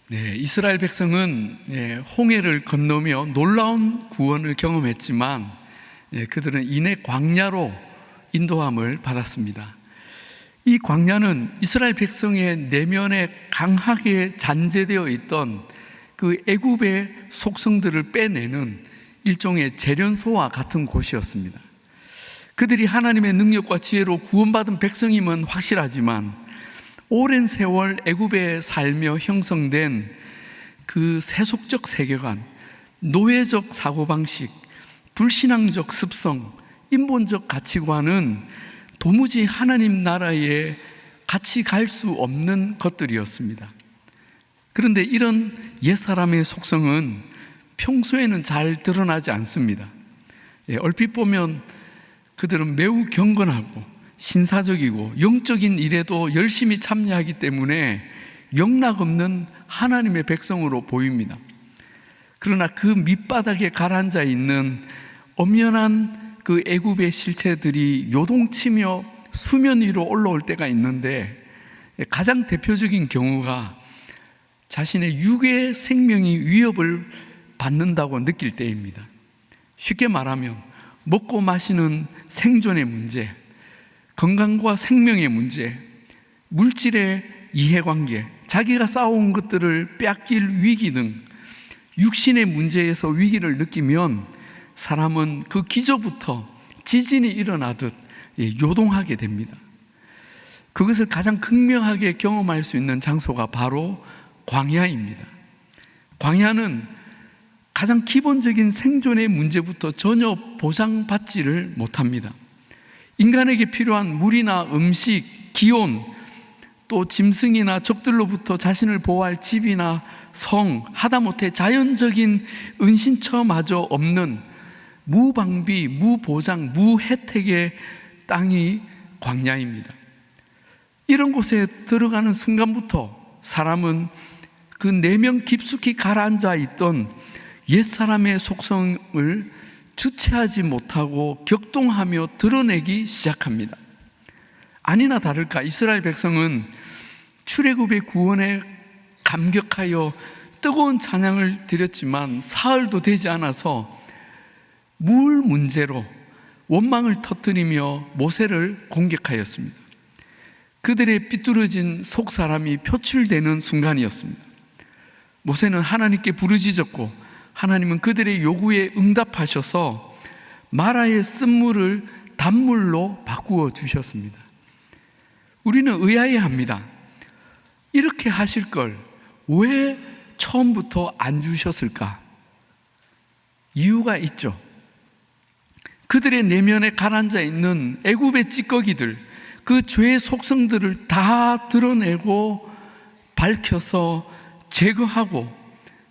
네, 이스라엘 백성은 홍해를 건너며 놀라운 구원을 경험했지만 그들은 이내 광야로 인도함을 받았습니다. 이 광야는 이스라엘 백성의 내면에 강하게 잔재되어 있던 그 애굽의 속성들을 빼내는 일종의 재련소와 같은 곳이었습니다. 그들이 하나님의 능력과 지혜로 구원받은 백성임은 확실하지만 오랜 세월 애굽에 살며 형성된 그 세속적 세계관, 노예적 사고방식, 불신앙적 습성, 인본적 가치관은 도무지 하나님 나라에 같이 갈 수 없는 것들이었습니다. 그런데 이런 옛사람의 속성은 평소에는 잘 드러나지 않습니다. 얼핏 보면 그들은 매우 경건하고 신사적이고 영적인 일에도 열심히 참여하기 때문에 영락없는 하나님의 백성으로 보입니다. 그러나 그 밑바닥에 가라앉아 있는 엄연한 그 애굽의 실체들이 요동치며 수면 위로 올라올 때가 있는데, 가장 대표적인 경우가 자신의 육의 생명이 위협을 받는다고 느낄 때입니다. 쉽게 말하면 먹고 마시는 생존의 문제, 건강과 생명의 문제, 물질의 이해관계, 자기가 쌓아온 것들을 빼앗길 위기 등 육신의 문제에서 위기를 느끼면 사람은 그 기저부터 지진이 일어나듯 요동하게 됩니다. 그것을 가장 극명하게 경험할 수 있는 장소가 바로 광야입니다. 광야는 가장 기본적인 생존의 문제부터 전혀 보장받지를 못합니다. 인간에게 필요한 물이나 음식, 기온, 또 짐승이나 적들로부터 자신을 보호할 집이나 성, 하다못해 자연적인 은신처마저 없는 무방비, 무보장, 무혜택의 땅이 광야입니다. 이런 곳에 들어가는 순간부터 사람은 그 내면 깊숙이 가라앉아 있던 옛사람의 속성을 주체하지 못하고 격동하며 드러내기 시작합니다. 아니나 다를까 이스라엘 백성은 출애굽의 구원에 감격하여 뜨거운 찬양을 드렸지만 사흘도 되지 않아서 물 문제로 원망을 터뜨리며 모세를 공격하였습니다. 그들의 삐뚤어진 속사람이 표출되는 순간이었습니다. 모세는 하나님께 부르짖었고 하나님은 그들의 요구에 응답하셔서 마라의 쓴물을 단물로 바꾸어 주셨습니다. 우리는 의아해합니다. 이렇게 하실 걸 왜 처음부터 안 주셨을까? 이유가 있죠. 그들의 내면에 가라앉아 있는 애굽의 찌꺼기들, 그 죄의 속성들을 다 드러내고 밝혀서 제거하고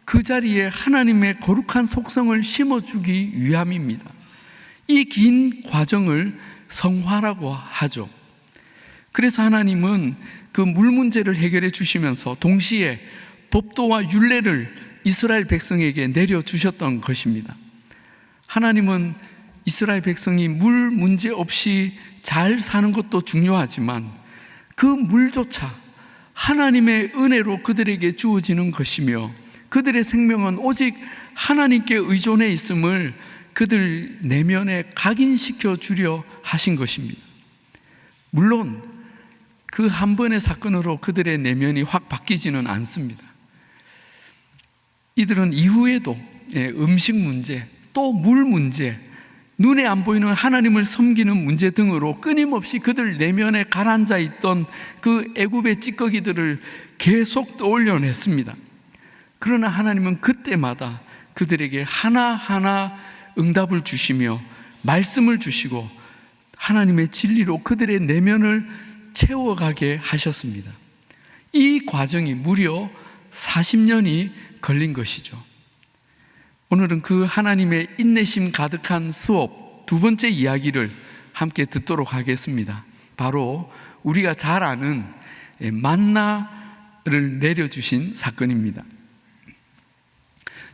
그 자리에 하나님의 거룩한 속성을 심어주기 위함입니다. 이 긴 과정을 성화라고 하죠. 그래서 하나님은 그 물 문제를 해결해 주시면서 동시에 법도와 율례를 이스라엘 백성에게 내려주셨던 것입니다. 하나님은 이스라엘 백성이 물 문제 없이 잘 사는 것도 중요하지만 그 물조차 하나님의 은혜로 그들에게 주어지는 것이며 그들의 생명은 오직 하나님께 의존해 있음을 그들 내면에 각인시켜 주려 하신 것입니다. 물론 그 한 번의 사건으로 그들의 내면이 확 바뀌지는 않습니다. 이들은 이후에도 음식 문제, 또 물 문제, 눈에 안 보이는 하나님을 섬기는 문제 등으로 끊임없이 그들 내면에 가라앉아 있던 그 애굽의 찌꺼기들을 계속 떠올려냈습니다. 그러나 하나님은 그때마다 그들에게 하나하나 응답을 주시며 말씀을 주시고 하나님의 진리로 그들의 내면을 채워가게 하셨습니다. 이 과정이 무려 40년이 걸린 것이죠. 오늘은 그 하나님의 인내심 가득한 수업 두 번째 이야기를 함께 듣도록 하겠습니다. 바로 우리가 잘 아는 만나를 내려주신 사건입니다.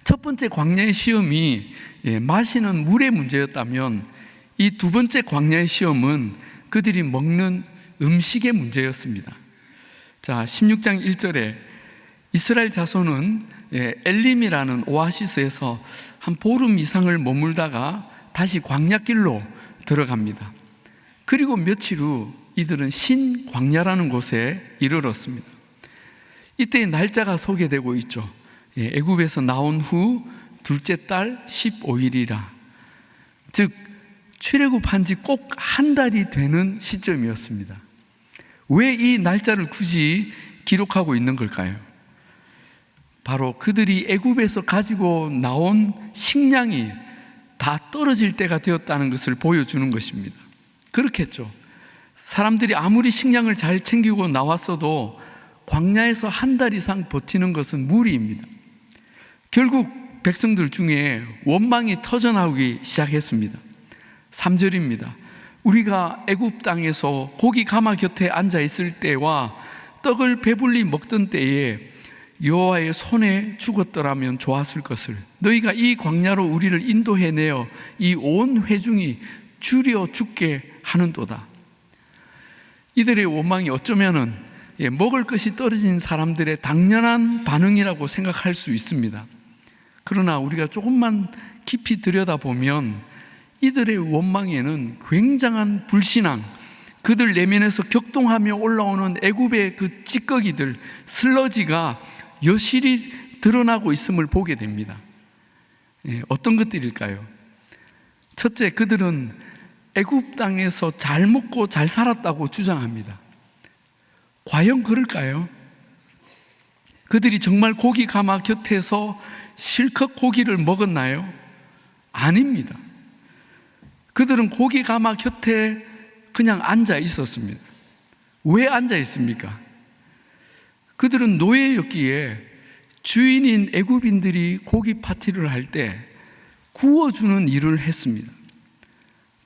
첫 번째 광야의 시험이 마시는 물의 문제였다면 이 두 번째 광야의 시험은 그들이 먹는 음식의 문제였습니다. 자, 16장 1절에 이스라엘 자손은 엘림이라는 오아시스에서 한 보름 이상을 머물다가 다시 광야길로 들어갑니다. 그리고 며칠 후 이들은 신광야라는 곳에 이르렀습니다. 이때의 날짜가 소개되고 있죠. 애굽에서 나온 후 둘째 달 15일이라, 즉 출애굽한 지 꼭 한 달이 되는 시점이었습니다. 왜 이 날짜를 굳이 기록하고 있는 걸까요? 바로 그들이 애굽에서 가지고 나온 식량이 다 떨어질 때가 되었다는 것을 보여주는 것입니다. 그렇겠죠. 사람들이 아무리 식량을 잘 챙기고 나왔어도 광야에서 한 달 이상 버티는 것은 무리입니다. 결국 백성들 중에 원망이 터져나오기 시작했습니다. 3절입니다. 우리가 애굽 땅에서 고기 가마 곁에 앉아 있을 때와 떡을 배불리 먹던 때에 여호와의 손에 죽었더라면 좋았을 것을, 너희가 이 광야로 우리를 인도해내어 이 온 회중이 줄여 죽게 하는도다. 이들의 원망이 어쩌면은 먹을 것이 떨어진 사람들의 당연한 반응이라고 생각할 수 있습니다. 그러나 우리가 조금만 깊이 들여다보면 이들의 원망에는 굉장한 불신앙, 그들 내면에서 격동하며 올라오는 애굽의 그 찌꺼기들, 슬러지가 여실히 드러나고 있음을 보게 됩니다. 어떤 것들일까요? 첫째, 그들은 애굽 땅에서 잘 먹고 잘 살았다고 주장합니다. 과연 그럴까요? 그들이 정말 고기 가마 곁에서 실컷 고기를 먹었나요? 아닙니다. 그들은 고기 가마 곁에 그냥 앉아 있었습니다. 왜 앉아 있습니까? 그들은 노예였기에 주인인 애굽인들이 고기 파티를 할 때 구워주는 일을 했습니다.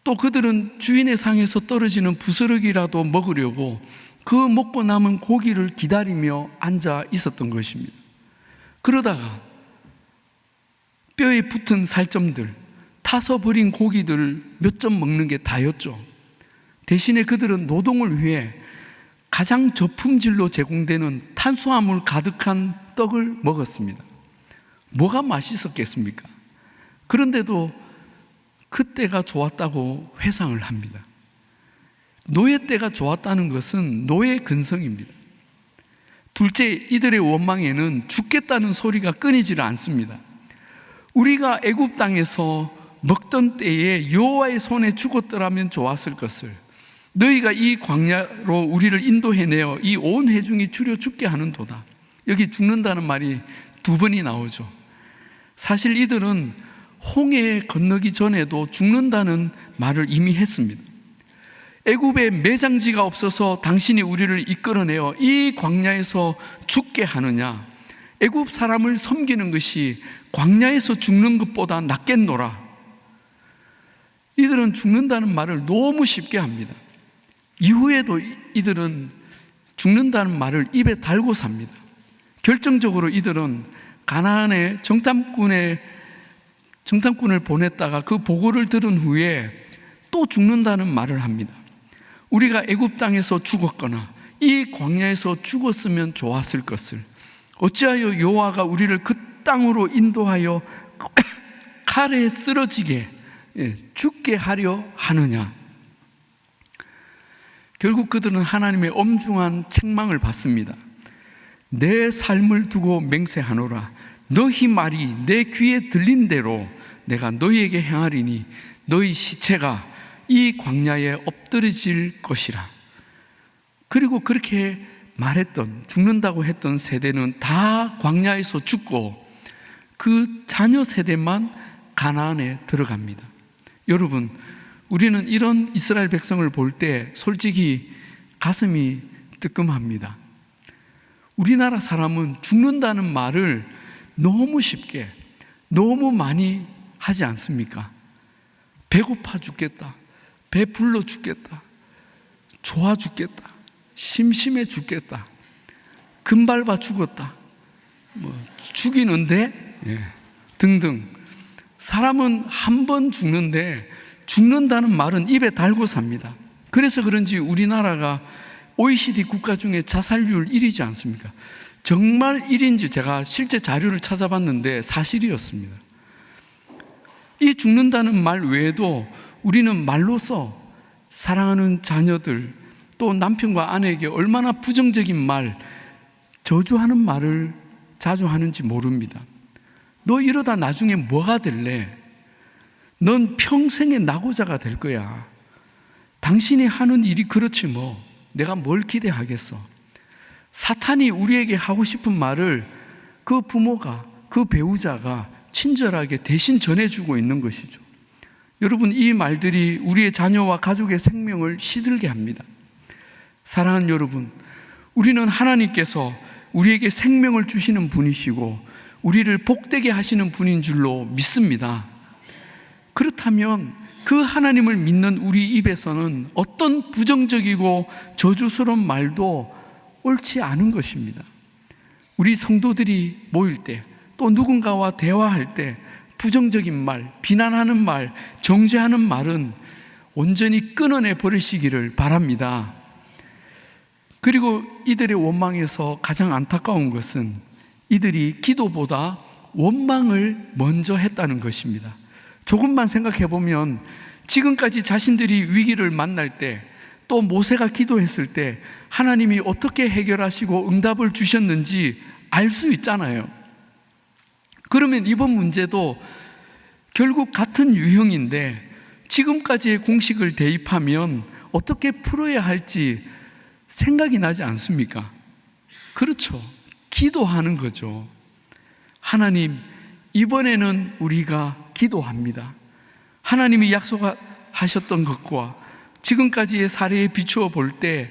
또 그들은 주인의 상에서 떨어지는 부스러기라도 먹으려고 그 먹고 남은 고기를 기다리며 앉아 있었던 것입니다. 그러다가 뼈에 붙은 살점들, 타서 버린 고기들을 몇 점 먹는 게 다였죠. 대신에 그들은 노동을 위해 가장 저품질로 제공되는 탄수화물 가득한 떡을 먹었습니다. 뭐가 맛있었겠습니까? 그런데도 그때가 좋았다고 회상을 합니다. 노예 때가 좋았다는 것은 노예 근성입니다. 둘째, 이들의 원망에는 죽겠다는 소리가 끊이지를 않습니다. 우리가 애굽 땅에서 먹던 때에 여호와의 손에 죽었더라면 좋았을 것을, 너희가 이 광야로 우리를 인도해내어 이 온 회중이 줄여 죽게 하는도다. 여기 죽는다는 말이 두 번이 나오죠. 사실 이들은 홍해에 건너기 전에도 죽는다는 말을 이미 했습니다. 애굽에 매장지가 없어서 당신이 우리를 이끌어내어 이 광야에서 죽게 하느냐, 애굽 사람을 섬기는 것이 광야에서 죽는 것보다 낫겠노라. 이들은 죽는다는 말을 너무 쉽게 합니다. 이후에도 이들은 죽는다는 말을 입에 달고 삽니다. 결정적으로 이들은 가나안에 정탐꾼을 보냈다가 그 보고를 들은 후에 또 죽는다는 말을 합니다. 우리가 애굽 땅에서 죽었거나 이 광야에서 죽었으면 좋았을 것을, 어찌하여 여호와가 우리를 그 땅으로 인도하여 칼에 쓰러지게 죽게 하려 하느냐. 결국 그들은 하나님의 엄중한 책망을 받습니다. 내 삶을 두고 맹세하노라. 너희 말이 내 귀에 들린 대로 내가 너희에게 행하리니 너희 시체가 이 광야에 엎드러질 것이라. 그리고 그렇게 말했던, 죽는다고 했던 세대는 다 광야에서 죽고 그 자녀 세대만 가나안에 들어갑니다. 여러분, 우리는 이런 이스라엘 백성을 볼 때 솔직히 가슴이 뜨끔합니다. 우리나라 사람은 죽는다는 말을 너무 쉽게, 너무 많이 하지 않습니까? 배고파 죽겠다, 배불러 죽겠다, 좋아 죽겠다, 심심해 죽겠다, 금 밟아 죽었다, 죽이는데 등등. 사람은 한 번 죽는데 죽는다는 말은 입에 달고 삽니다. 그래서 그런지 우리나라가 OECD 국가 중에 자살률 1위지 않습니까? 정말 일인지 제가 실제 자료를 찾아봤는데 사실이었습니다. 이 죽는다는 말 외에도 우리는 말로써 사랑하는 자녀들, 또 남편과 아내에게 얼마나 부정적인 말, 저주하는 말을 자주 하는지 모릅니다. 너 이러다 나중에 뭐가 될래? 넌 평생의 낙오자가 될 거야. 당신이 하는 일이 그렇지 뭐. 내가 뭘 기대하겠어. 사탄이 우리에게 하고 싶은 말을 그 부모가, 그 배우자가 친절하게 대신 전해주고 있는 것이죠. 여러분, 이 말들이 우리의 자녀와 가족의 생명을 시들게 합니다. 사랑하는 여러분, 우리는 하나님께서 우리에게 생명을 주시는 분이시고 우리를 복되게 하시는 분인 줄로 믿습니다. 그렇다면 그 하나님을 믿는 우리 입에서는 어떤 부정적이고 저주스러운 말도 옳지 않은 것입니다. 우리 성도들이 모일 때, 또 누군가와 대화할 때 부정적인 말, 비난하는 말, 정죄하는 말은 온전히 끊어내 버리시기를 바랍니다. 그리고 이들의 원망에서 가장 안타까운 것은 이들이 기도보다 원망을 먼저 했다는 것입니다. 조금만 생각해 보면 지금까지 자신들이 위기를 만날 때, 또 모세가 기도했을 때 하나님이 어떻게 해결하시고 응답을 주셨는지 알 수 있잖아요. 그러면 이번 문제도 결국 같은 유형인데 지금까지의 공식을 대입하면 어떻게 풀어야 할지 생각이 나지 않습니까? 그렇죠. 기도하는 거죠. 하나님, 이번에는 우리가 기도합니다. 하나님이 약속하셨던 것과 지금까지의 사례에 비추어 볼 때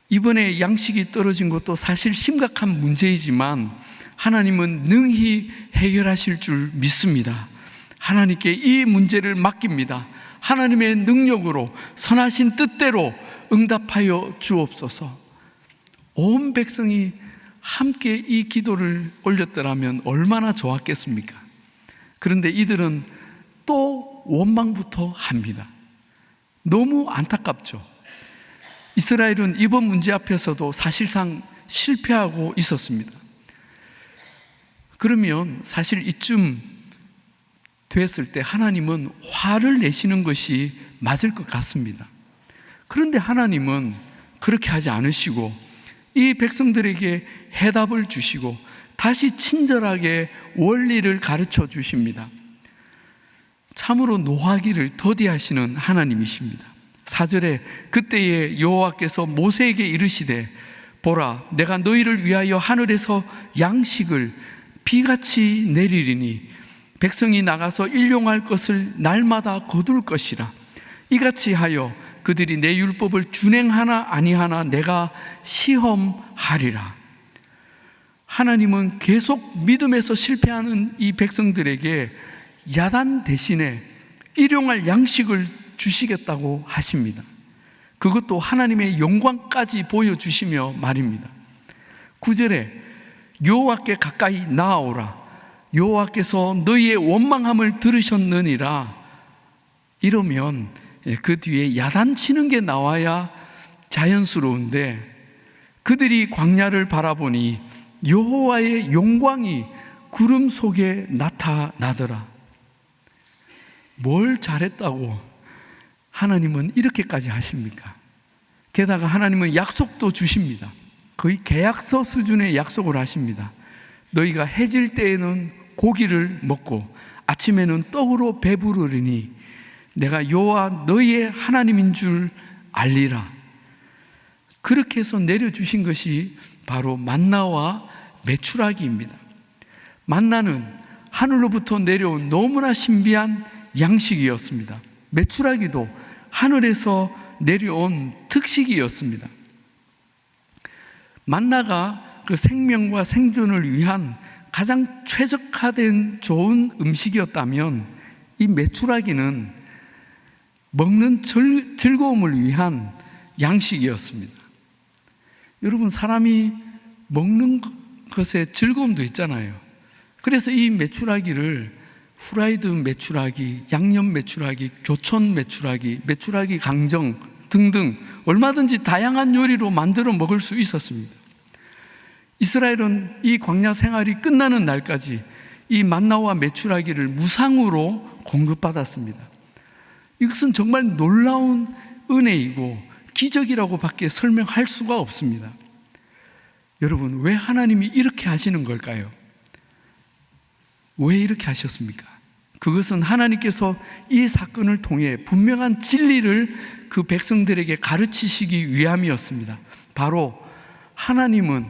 이번에 양식이 떨어진 것도 사실 심각한 문제이지만 하나님은 능히 해결하실 줄 믿습니다. 하나님께 이 문제를 맡깁니다. 하나님의 능력으로 선하신 뜻대로 응답하여 주옵소서. 온 백성이 함께 이 기도를 올렸더라면 얼마나 좋았겠습니까? 그런데 이들은 또 원망부터 합니다. 너무 안타깝죠. 이스라엘은 이번 문제 앞에서도 사실상 실패하고 있었습니다. 그러면 사실 이쯤 됐을 때 하나님은 화를 내시는 것이 맞을 것 같습니다. 그런데 하나님은 그렇게 하지 않으시고 이 백성들에게 해답을 주시고 다시 친절하게 원리를 가르쳐 주십니다. 참으로 노하기를 더디하시는 하나님이십니다. 4절에 그때에 여호와께서 모세에게 이르시되 보라, 내가 너희를 위하여 하늘에서 양식을 비같이 내리리니 백성이 나가서 일용할 것을 날마다 거둘 것이라. 이같이 하여 그들이 내 율법을 준행하나 아니하나 내가 시험하리라. 하나님은 계속 믿음에서 실패하는 이 백성들에게 야단 대신에 일용할 양식을 주시겠다고 하십니다. 그것도 하나님의 영광까지 보여주시며 말입니다. 9절에 여호와께 가까이 나아오라. 여호와께서 너희의 원망함을 들으셨느니라. 이러면 그 뒤에 야단치는 게 나와야 자연스러운데 그들이 광야를 바라보니 여호와의 영광이 구름 속에 나타나더라. 뭘 잘했다고 하나님은 이렇게까지 하십니까? 게다가 하나님은 약속도 주십니다. 거의 계약서 수준의 약속을 하십니다. 너희가 해질 때에는 고기를 먹고 아침에는 떡으로 배부르리니 내가 여호와 너희의 하나님인 줄 알리라. 그렇게 해서 내려주신 것이 바로 만나와 메추라기입니다. 만나는 하늘로부터 내려온 너무나 신비한 양식이었습니다. 메추라기도 하늘에서 내려온 특식이었습니다. 만나가 그 생명과 생존을 위한 가장 최적화된 좋은 음식이었다면 이 메추라기는 먹는 즐거움을 위한 양식이었습니다. 여러분, 사람이 먹는 것에 즐거움도 있잖아요. 그래서 이 메추라기를 후라이드 메추라기, 양념 메추라기, 교촌 메추라기, 메추라기 강정 등등 얼마든지 다양한 요리로 만들어 먹을 수 있었습니다. 이스라엘은 이 광야 생활이 끝나는 날까지 이 만나와 메추라기를 무상으로 공급받았습니다. 이것은 정말 놀라운 은혜이고 기적이라고 밖에 설명할 수가 없습니다. 여러분, 왜 하나님이 이렇게 하시는 걸까요? 왜 이렇게 하셨습니까? 그것은 하나님께서 이 사건을 통해 분명한 진리를 그 백성들에게 가르치시기 위함이었습니다. 바로 하나님은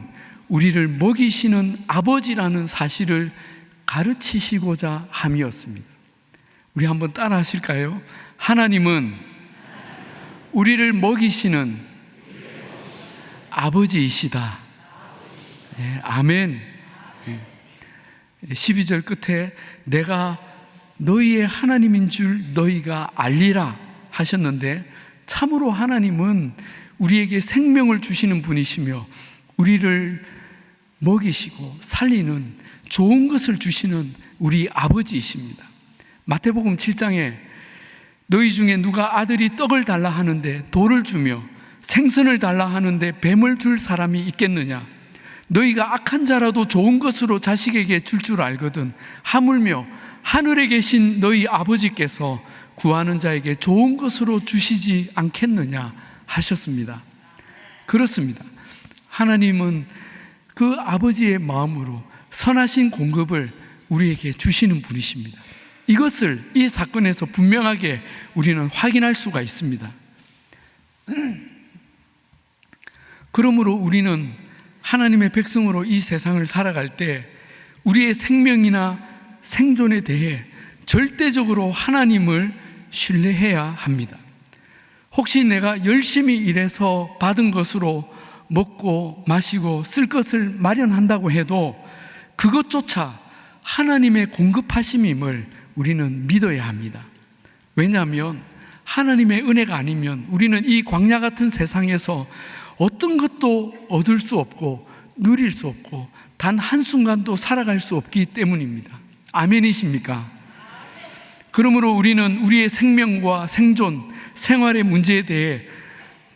우리를 먹이시는 아버지라는 사실을 가르치시고자 함이었습니다. 우리 한번 따라 하실까요? 하나님은 우리를 먹이시는 아버지이시다. 네, 아멘. 네. 12절 끝에 내가 너희의 하나님인 줄 너희가 알리라 하셨는데, 참으로 하나님은 우리에게 생명을 주시는 분이시며 우리를 먹이시고 살리는 좋은 것을 주시는 우리 아버지이십니다. 마태복음 7장에 너희 중에 누가 아들이 떡을 달라 하는데 돌을 주며 생선을 달라 하는데 뱀을 줄 사람이 있겠느냐? 너희가 악한 자라도 좋은 것으로 자식에게 줄 줄 알거든 하물며 하늘에 계신 너희 아버지께서 구하는 자에게 좋은 것으로 주시지 않겠느냐 하셨습니다. 그렇습니다. 하나님은 그 아버지의 마음으로 선하신 공급을 우리에게 주시는 분이십니다. 이것을 이 사건에서 분명하게 우리는 확인할 수가 있습니다. 그러므로 우리는 하나님의 백성으로 이 세상을 살아갈 때 우리의 생명이나 생존에 대해 절대적으로 하나님을 신뢰해야 합니다. 혹시 내가 열심히 일해서 받은 것으로 먹고 마시고 쓸 것을 마련한다고 해도 그것조차 하나님의 공급하심임을 우리는 믿어야 합니다. 왜냐하면 하나님의 은혜가 아니면 우리는 이 광야 같은 세상에서 어떤 것도 얻을 수 없고 누릴 수 없고 단 한순간도 살아갈 수 없기 때문입니다. 아멘이십니까? 그러므로 우리는 우리의 생명과 생존, 생활의 문제에 대해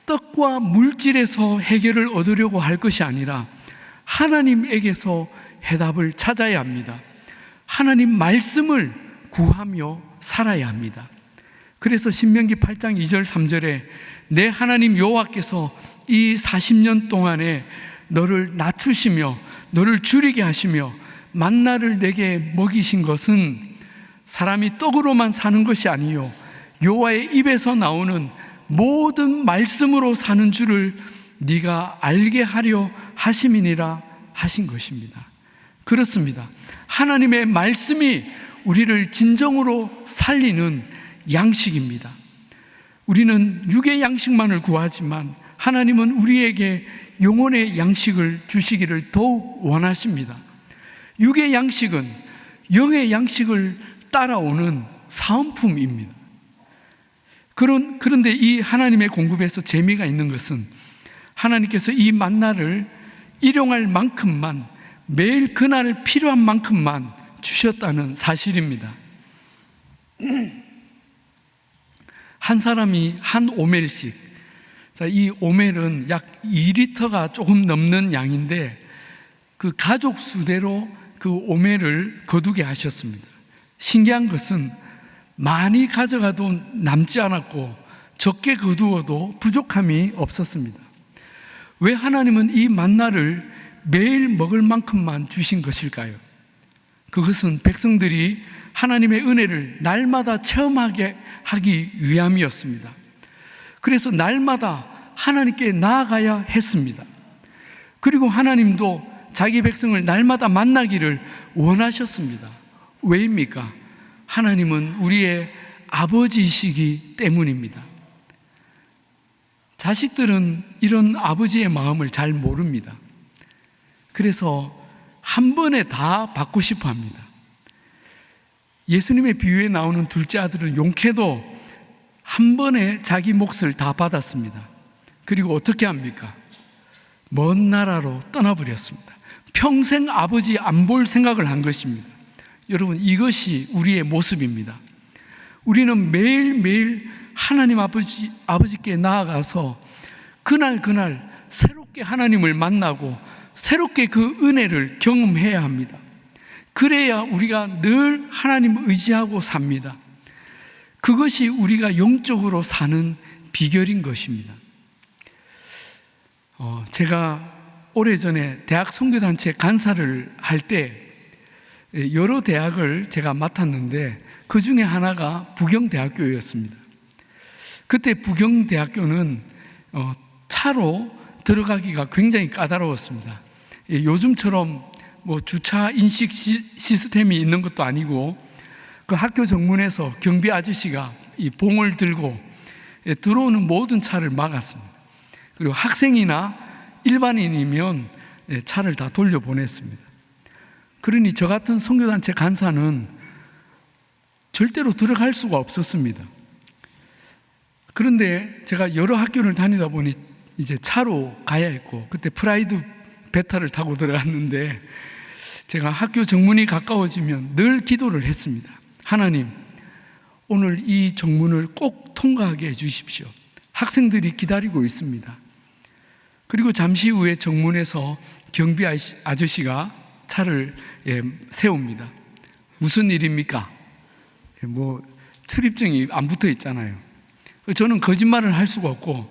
떡과 물질에서 해결을 얻으려고 할 것이 아니라 하나님에게서 해답을 찾아야 합니다. 하나님 말씀을 구하며 살아야 합니다. 그래서 신명기 8장 2절 3절에 내 하나님 여호와께서 이 40년 동안에 너를 낮추시며 너를 줄이게 하시며 만나를 내게 먹이신 것은 사람이 떡으로만 사는 것이 아니요 여호와의 입에서 나오는 모든 말씀으로 사는 줄을 네가 알게 하려 하심이니라 하신 것입니다. 그렇습니다. 하나님의 말씀이 우리를 진정으로 살리는 양식입니다. 우리는 육의 양식만을 구하지만 하나님은 우리에게 영혼의 양식을 주시기를 더욱 원하십니다. 육의 양식은 영의 양식을 따라오는 사은품입니다. 그런데 이 하나님의 공급에서 재미가 있는 것은 하나님께서 이 만나를 일용할 만큼만 매일 그날 필요한 만큼만 주셨다는 사실입니다. 한 사람이 한 오멜씩, 이 오멜은 약 2리터가 조금 넘는 양인데 그 가족 수대로 그 오멜을 거두게 하셨습니다. 신기한 것은 많이 가져가도 남지 않았고 적게 거두어도 부족함이 없었습니다. 왜 하나님은 이 만나를 매일 먹을 만큼만 주신 것일까요? 그것은 백성들이 하나님의 은혜를 날마다 체험하게 하기 위함이었습니다. 그래서 날마다 하나님께 나아가야 했습니다. 그리고 하나님도 자기 백성을 날마다 만나기를 원하셨습니다. 왜입니까? 하나님은 우리의 아버지이시기 때문입니다. 자식들은 이런 아버지의 마음을 잘 모릅니다. 그래서 한 번에 다 받고 싶어 합니다. 예수님의 비유에 나오는 둘째 아들은 용케도 한 번에 자기 몫을 다 받았습니다. 그리고 어떻게 합니까? 먼 나라로 떠나버렸습니다. 평생 아버지 안 볼 생각을 한 것입니다. 여러분, 이것이 우리의 모습입니다. 우리는 매일매일 하나님 아버지께 나아가서 그날 새롭게 하나님을 만나고 새롭게 그 은혜를 경험해야 합니다. 그래야 우리가 늘 하나님을 의지하고 삽니다. 그것이 우리가 영적으로 사는 비결인 것입니다. 제가 오래전에 대학 선교단체 간사를 할 때 여러 대학을 제가 맡았는데 그 중에 하나가 부경대학교였습니다. 그때 부경대학교는 차로 들어가기가 굉장히 까다로웠습니다. 요즘처럼 뭐 주차 인식 시스템이 있는 것도 아니고 그 학교 정문에서 경비 아저씨가 이 봉을 들고 들어오는 모든 차를 막았습니다. 그리고 학생이나 일반인이면 차를 다 돌려보냈습니다. 그러니 저 같은 선교단체 간사는 절대로 들어갈 수가 없었습니다. 그런데 제가 여러 학교를 다니다 보니 이제 차로 가야 했고, 그때 프라이드 베타를 타고 들어갔는데 제가 학교 정문이 가까워지면 늘 기도를 했습니다. 하나님, 오늘 이 정문을 꼭 통과하게 해주십시오. 학생들이 기다리고 있습니다. 그리고 잠시 후에 정문에서 경비 아저씨가 차를 세웁니다. 무슨 일입니까? 뭐 출입증이 안 붙어 있잖아요. 저는 거짓말을 할 수가 없고,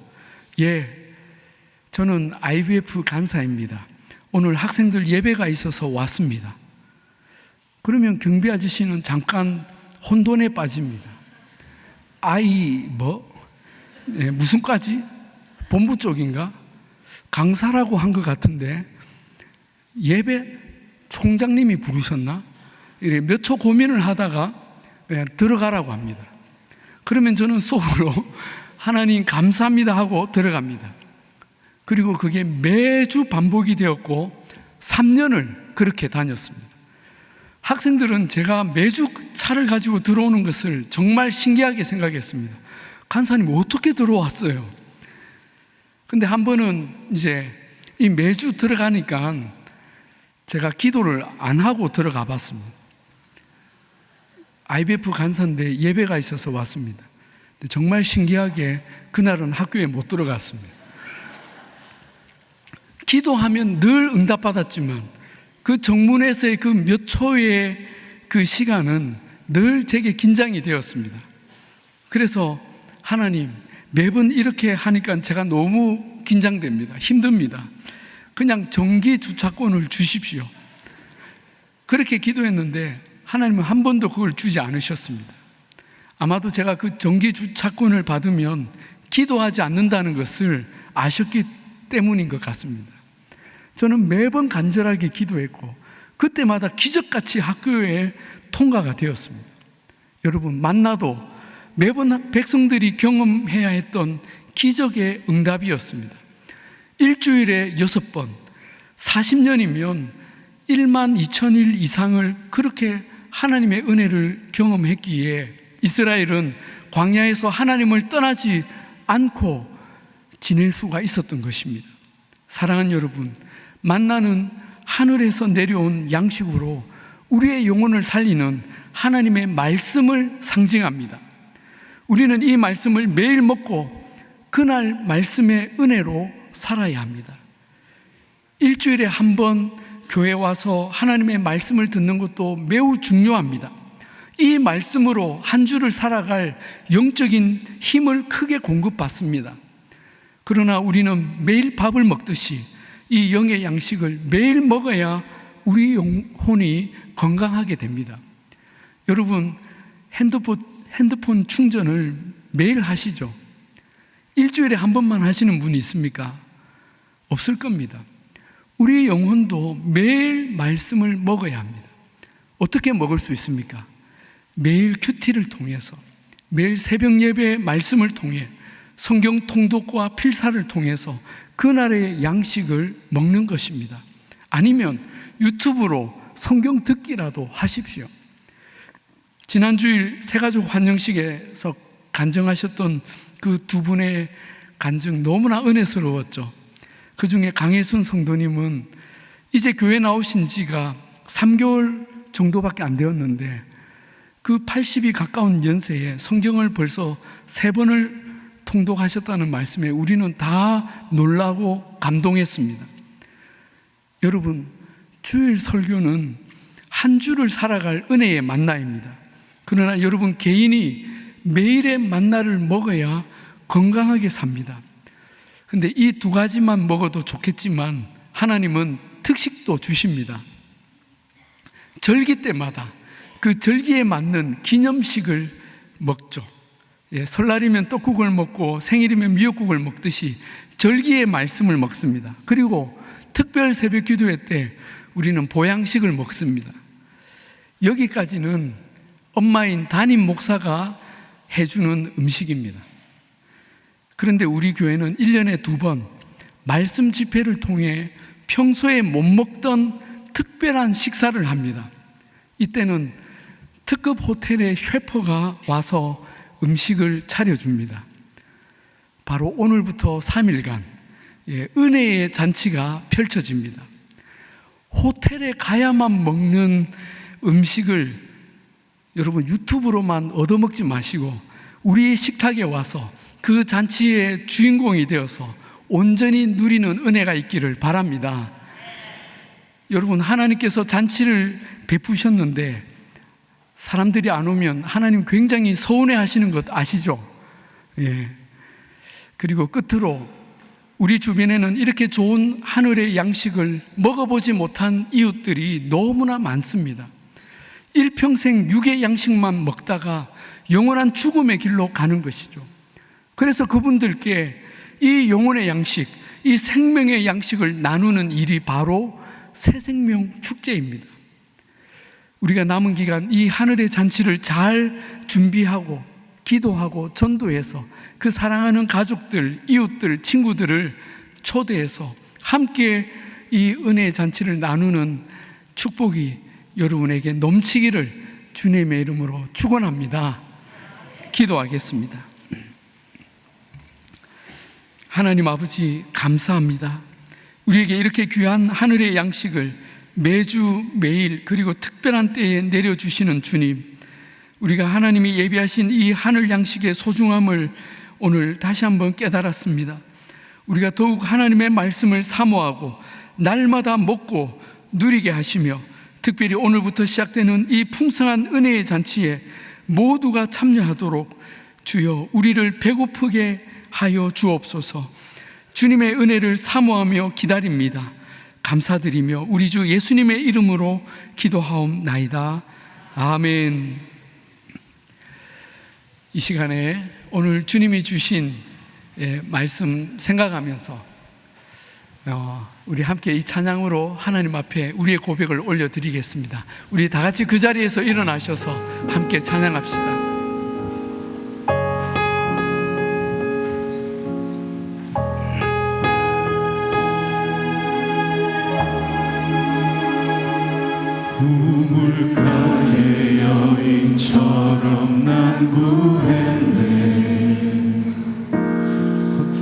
저는 IBF 간사입니다. 오늘 학생들 예배가 있어서 왔습니다. 그러면 경비 아저씨는 잠깐 혼돈에 빠집니다. 무슨 과지? 본부 쪽인가? 강사라고 한 것 같은데 예배 총장님이 부르셨나? 이래 몇 초 고민을 하다가 그냥 들어가라고 합니다. 그러면 저는 속으로 하나님 감사합니다 하고 들어갑니다. 그리고 그게 매주 반복이 되었고 3년을 그렇게 다녔습니다. 학생들은 제가 매주 차를 가지고 들어오는 것을 정말 신기하게 생각했습니다. 간사님 어떻게 들어왔어요? 근데 한 번은 이제 이 매주 들어가니까 제가 기도를 안 하고 들어가 봤습니다. IBF 간사인데 예배가 있어서 왔습니다. 근데 정말 신기하게 그날은 학교에 못 들어갔습니다. 기도하면 늘 응답받았지만 그 정문에서의 그 몇 초의 그 시간은 늘 제게 긴장이 되었습니다. 그래서 하나님, 매번 이렇게 하니까 제가 너무 긴장됩니다. 힘듭니다. 그냥 정기 주차권을 주십시오. 그렇게 기도했는데 하나님은 한 번도 그걸 주지 않으셨습니다. 아마도 제가 그 정기 주차권을 받으면 기도하지 않는다는 것을 아셨기 때문인 것 같습니다. 저는 매번 간절하게 기도했고 그때마다 기적같이 학교에 통과가 되었습니다. 여러분, 만나도 매번 백성들이 경험해야 했던 기적의 응답이었습니다. 일주일에 6번, 40년이면 1만 2천일 이상을 그렇게 하나님의 은혜를 경험했기에 이스라엘은 광야에서 하나님을 떠나지 않고 지낼 수가 있었던 것입니다. 사랑하는 여러분, 만나는 하늘에서 내려온 양식으로 우리의 영혼을 살리는 하나님의 말씀을 상징합니다. 우리는 이 말씀을 매일 먹고 그날 말씀의 은혜로 살아야 합니다. 일주일에 한 번 교회 와서 하나님의 말씀을 듣는 것도 매우 중요합니다. 이 말씀으로 한 주를 살아갈 영적인 힘을 크게 공급받습니다. 그러나 우리는 매일 밥을 먹듯이 이 영의 양식을 매일 먹어야 우리 영혼이 건강하게 됩니다. 여러분, 핸드폰 충전을 매일 하시죠? 일주일에 한 번만 하시는 분이 있습니까? 없을 겁니다. 우리 영혼도 매일 말씀을 먹어야 합니다. 어떻게 먹을 수 있습니까? 매일 큐티를 통해서, 매일 새벽 예배의 말씀을 통해 성경 통독과 필사를 통해서 그날의 양식을 먹는 것입니다. 아니면 유튜브로 성경 듣기라도 하십시오. 지난 주일 새가족 환영식에서 간증하셨던 그 두 분의 간증 너무나 은혜스러웠죠. 그 중에 강혜순 성도님은 이제 교회 나오신 지가 3개월 정도밖에 안 되었는데 그 80이 가까운 연세에 성경을 벌써 3번을 통독하셨다는 말씀에 우리는 다 놀라고 감동했습니다. 여러분, 주일 설교는 한 주를 살아갈 은혜의 만나입니다. 그러나 여러분 개인이 매일의 만나를 먹어야 건강하게 삽니다. 근데 이 두 가지만 먹어도 좋겠지만 하나님은 특식도 주십니다. 절기 때마다 그 절기에 맞는 기념식을 먹죠. 설날이면 떡국을 먹고 생일이면 미역국을 먹듯이 절기의 말씀을 먹습니다. 그리고 특별 새벽 기도회 때 우리는 보양식을 먹습니다. 여기까지는 엄마인 담임 목사가 해주는 음식입니다. 그런데 우리 교회는 1년에 2번 말씀 집회를 통해 평소에 못 먹던 특별한 식사를 합니다. 이때는 특급 호텔의 셰프가 와서 음식을 차려줍니다. 바로 오늘부터 3일간 은혜의 잔치가 펼쳐집니다. 호텔에 가야만 먹는 음식을 여러분 유튜브로만 얻어먹지 마시고 우리의 식탁에 와서 그 잔치의 주인공이 되어서 온전히 누리는 은혜가 있기를 바랍니다. 여러분, 하나님께서 잔치를 베푸셨는데 사람들이 안 오면 하나님 굉장히 서운해 하시는 것 아시죠? 그리고 끝으로 우리 주변에는 이렇게 좋은 하늘의 양식을 먹어보지 못한 이웃들이 너무나 많습니다. 일평생 육의 양식만 먹다가 영원한 죽음의 길로 가는 것이죠. 그래서 그분들께 이 영혼의 양식, 이 생명의 양식을 나누는 일이 바로 새생명 축제입니다. 우리가 남은 기간 이 하늘의 잔치를 잘 준비하고 기도하고 전도해서 그 사랑하는 가족들, 이웃들, 친구들을 초대해서 함께 이 은혜의 잔치를 나누는 축복이 여러분에게 넘치기를 주님의 이름으로 축원합니다. 기도하겠습니다. 하나님 아버지, 감사합니다. 우리에게 이렇게 귀한 하늘의 양식을 매주 매일 그리고 특별한 때에 내려주시는 주님, 우리가 하나님이 예비하신 이 하늘 양식의 소중함을 오늘 다시 한번 깨달았습니다. 우리가 더욱 하나님의 말씀을 사모하고 날마다 먹고 누리게 하시며 특별히 오늘부터 시작되는 이 풍성한 은혜의 잔치에 모두가 참여하도록 주여 우리를 배고프게 하여 주옵소서. 주님의 은혜를 사모하며 기다립니다. 감사드리며 우리 주 예수님의 이름으로 기도하옵나이다. 아멘. 이 시간에 오늘 주님이 주신 말씀 생각하면서 우리 함께 이 찬양으로 하나님 앞에 우리의 고백을 올려드리겠습니다. 우리 다 같이 그 자리에서 일어나셔서 함께 찬양합시다. 우물가의 여인처럼 난 구했네.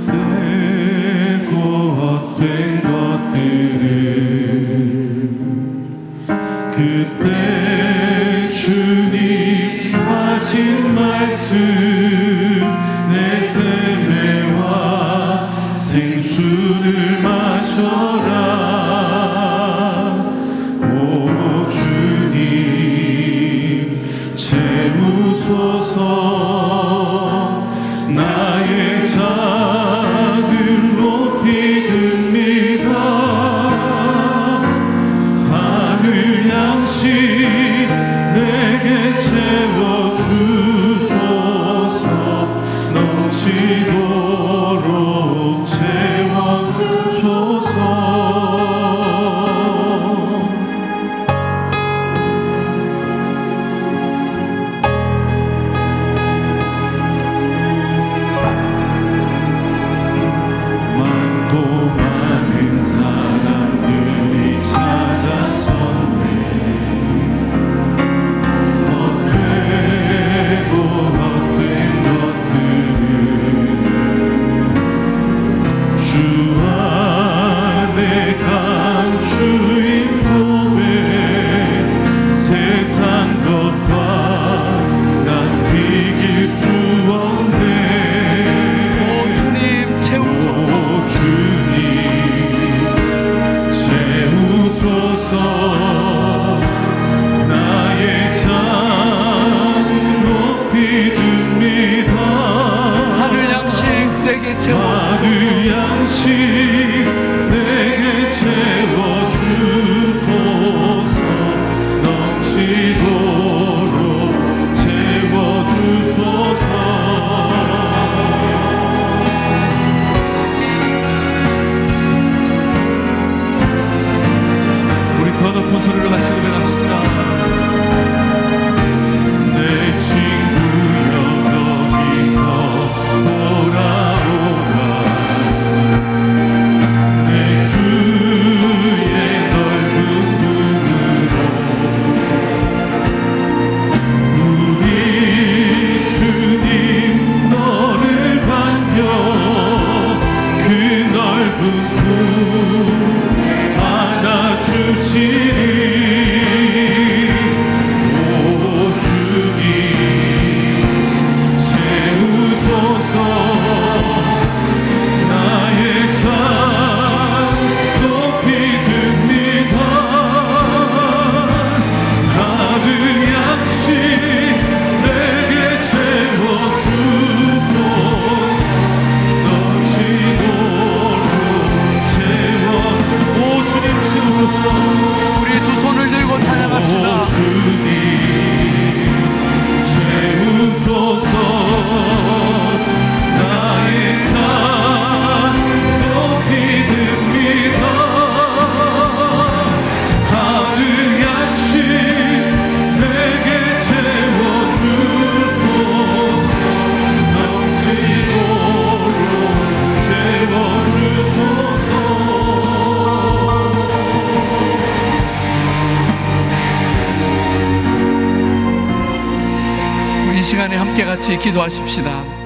헛되고 헛된 것들을 그때 주님 하신 말씀 내 샘매와 생수를 마셔라. 채우소서. 나의 잔을 높이 듭니다. 하늘 양식 내게 채워주소서. 시간에 함께 같이 기도하십시다.